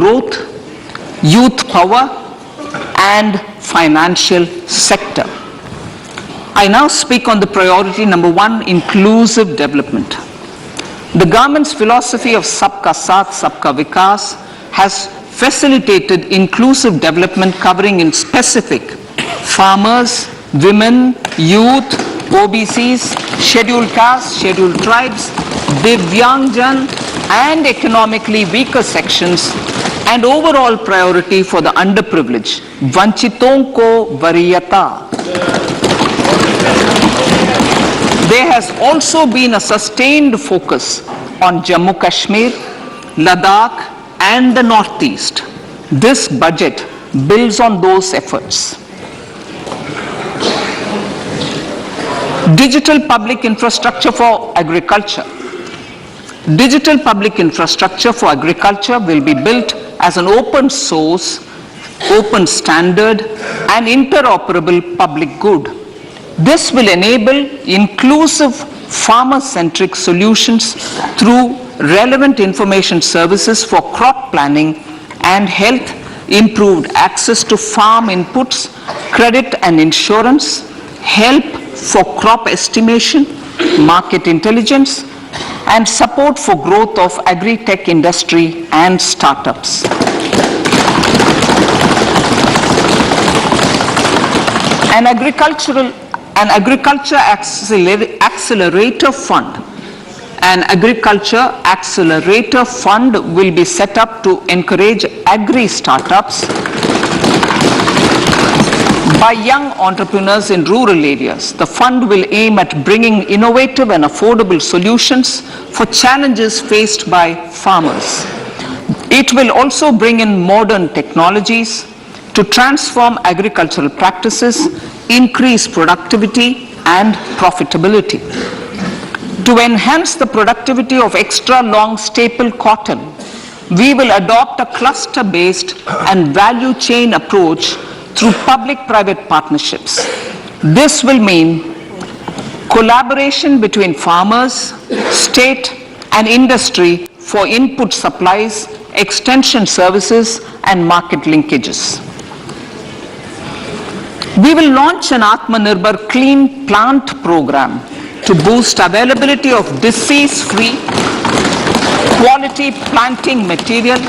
growth, youth power, and financial sector. I now speak on the priority number 1, inclusive development. The government's philosophy of Sabka Saath, Sabka Vikas has facilitated inclusive development covering in specific farmers, women, youth, OBCs, scheduled castes, scheduled tribes, Divyangjan, and economically weaker sections, and overall priority for the underprivileged. Vanchiton ko variyata. There has also been a sustained focus on Jammu Kashmir, Ladakh, and the Northeast. This budget builds on those efforts. Digital public infrastructure for agriculture. Digital public infrastructure for agriculture will be built as an open source, open standard, and interoperable public good. This will enable inclusive farmer-centric solutions through relevant information services for crop planning and health, improved access to farm inputs, credit and insurance, help for crop estimation, market intelligence, and support for growth of agri-tech industry and startups. An agriculture accelerator fund. An agriculture accelerator fund will be set up to encourage agri-startups by young entrepreneurs in rural areas. The fund will aim at bringing innovative and affordable solutions for challenges faced by farmers. It will also bring in modern technologies to transform agricultural practices, increase productivity and profitability. To enhance the productivity of extra long staple cotton, we will adopt a cluster-based and value chain approach through public-private partnerships. This will mean collaboration between farmers, state, and industry for input supplies, extension services, and market linkages. We will launch an Atmanirbhar Clean Plant program to boost availability of disease-free, quality planting material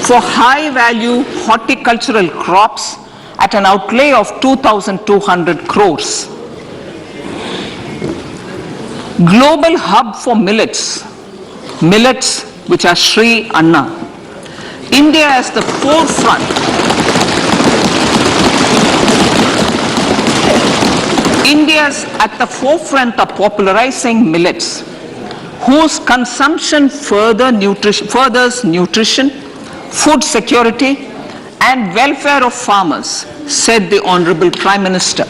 for high-value horticultural crops at an outlay of 2,200 crores. Global hub for millets which are Sri Anna. India is the forefront. India is at the forefront of popularizing millets, whose consumption furthers nutrition, food security, and welfare of farmers, said the Honorable Prime Minister.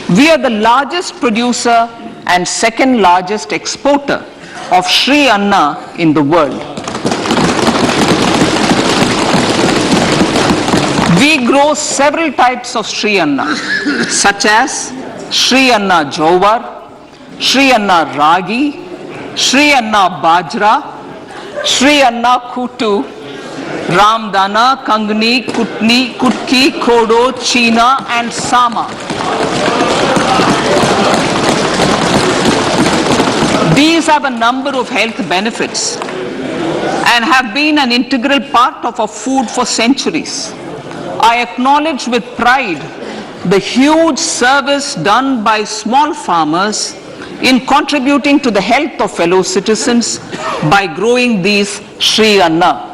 We are the largest producer and second largest exporter of Sri Anna in the world. We grow several types of Sri Anna, such as Sri Anna Jowar, Sri Anna Ragi, Sri Anna Bajra, Sri Anna Kutu, Ramdana, Kangni, Kutni, Kutki, Kodo, China, and Sama. These have a number of health benefits and have been an integral part of our food for centuries. I acknowledge with pride the huge service done by small farmers in contributing to the health of fellow citizens by growing these Sri Anna.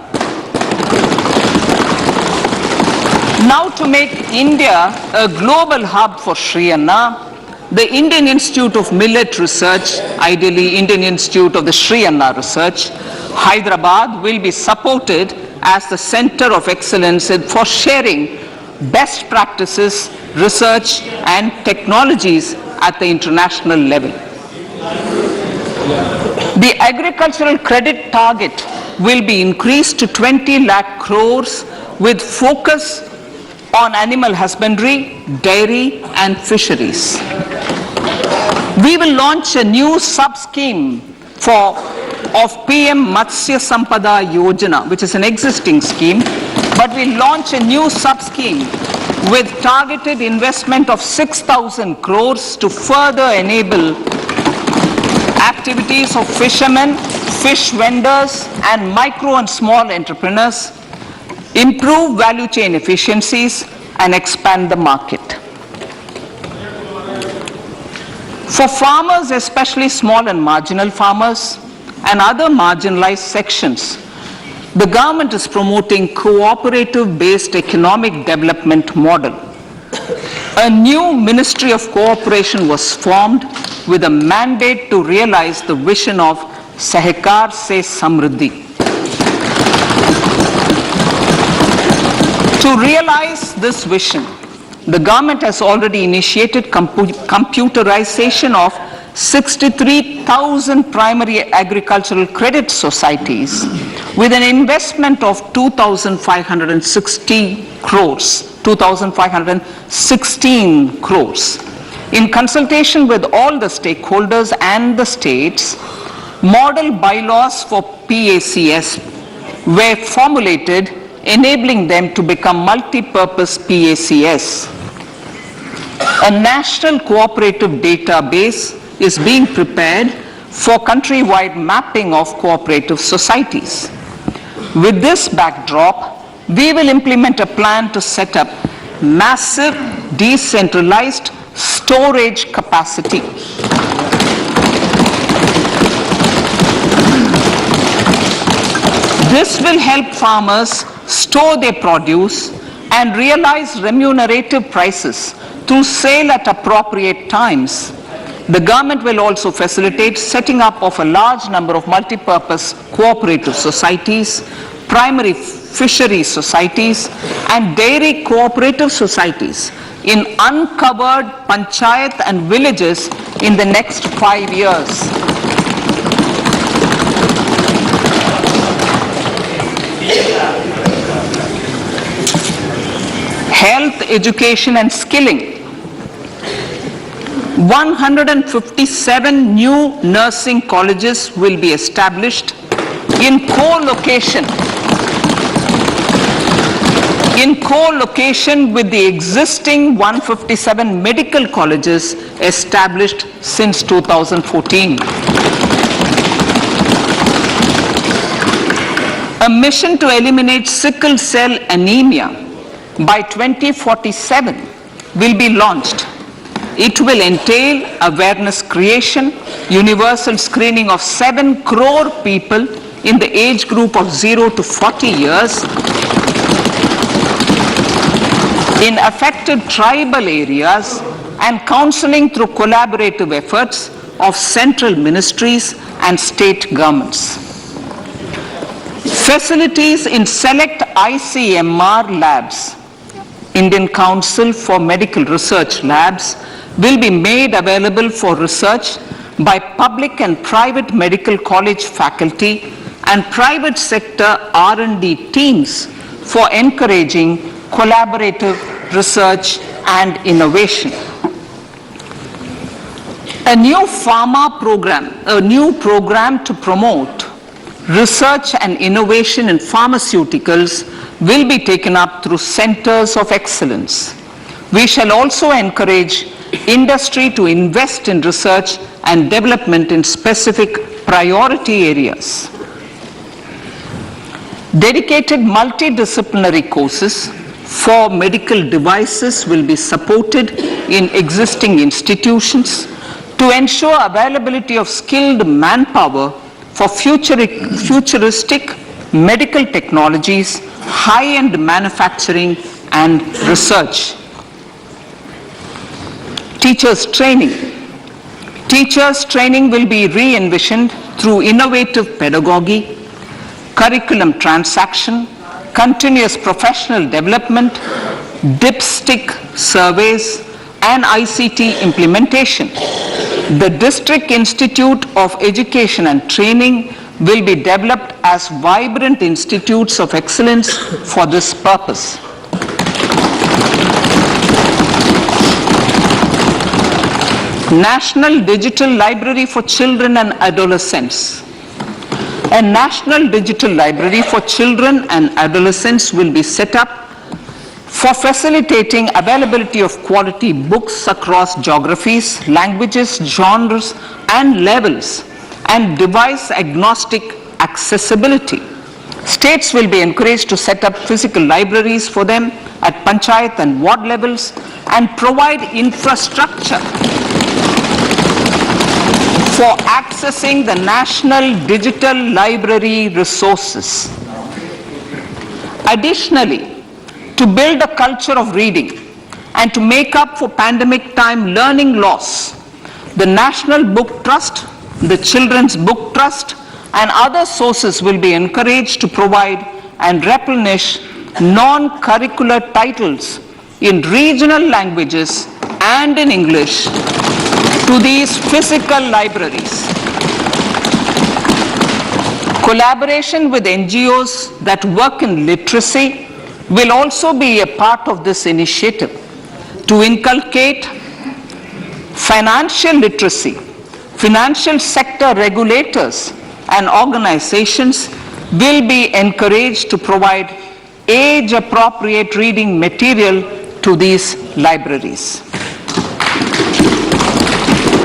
Now, to make India a global hub for Sri Anna, the Indian Institute of Millet Research, ideally Indian Institute of the Sri Anna Research, Hyderabad, will be supported as the center of excellence for sharing best practices, research, and technologies at the international level. The agricultural credit target will be increased to 20 lakh crores with focus on animal husbandry, dairy, and fisheries. We will launch a new sub-scheme for of PM Matsya Sampada Yojana, which is an existing scheme, but we launch a new sub-scheme with targeted investment of 6,000 crores to further enable activities of fishermen, fish vendors, and micro and small entrepreneurs, improve value chain efficiencies, and expand the market. For farmers, especially small and marginal farmers and other marginalized sections, the government is promoting cooperative-based economic development model. A new Ministry of Cooperation was formed with a mandate to realize the vision of Sahakar Se Samriddhi. To realize this vision, the government has already initiated computerization of 63,000 primary agricultural credit societies with an investment of 2,516 crores. In consultation with all the stakeholders and the states, model bylaws for PACS were formulated, enabling them to become multi-purpose PACS. A national cooperative database is being prepared for countrywide mapping of cooperative societies. With this backdrop, we will implement a plan to set up massive decentralized storage capacity. This will help farmers store their produce and realize remunerative prices through sale at appropriate times. The government will also facilitate setting up of a large number of multi-purpose cooperative societies, primary fishery societies, and dairy cooperative societies in uncovered panchayat and villages in the next 5 years. Health, education, and skilling. 157 new nursing colleges will be established in co-location with the existing 157 medical colleges established since 2014. A mission to eliminate sickle cell anemia by 2047 will be launched. It will entail awareness creation, universal screening of 7 crore people in the age group of 0 to 40 years in affected tribal areas, and counseling through collaborative efforts of central ministries and state governments. Facilities in select ICMR labs, Indian Council for Medical Research labs, will be made available for research by public and private medical college faculty and private sector R&D teams for encouraging collaborative research and innovation. A new program to promote research and innovation in pharmaceuticals will be taken up through centers of excellence. We shall also encourage industry to invest in research and development in specific priority areas. Dedicated multidisciplinary courses for medical devices will be supported in existing institutions to ensure availability of skilled manpower for futuristic medical technologies, high-end manufacturing, and research. Teachers training. Teachers training will be re-envisioned through innovative pedagogy, curriculum transaction, continuous professional development, dipstick surveys, and ICT implementation. The District Institute of Education and Training will be developed as vibrant institutes of excellence for this purpose. National Digital Library for Children and Adolescents. A national digital library for children and adolescents will be set up for facilitating availability of quality books across geographies, languages, genres, and levels, and device-agnostic accessibility. States will be encouraged to set up physical libraries for them at panchayat and ward levels and provide infrastructure for accessing the national digital library resources. Additionally, to build a culture of reading and to make up for pandemic time learning loss, the National Book Trust, the Children's Book Trust, and other sources will be encouraged to provide and replenish non-curricular titles in regional languages and in English to these physical libraries. Collaboration with NGOs that work in literacy will also be a part of this initiative to inculcate financial literacy. Financial sector regulators and organizations will be encouraged to provide age-appropriate reading material to these libraries.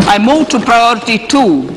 I move to priority 2,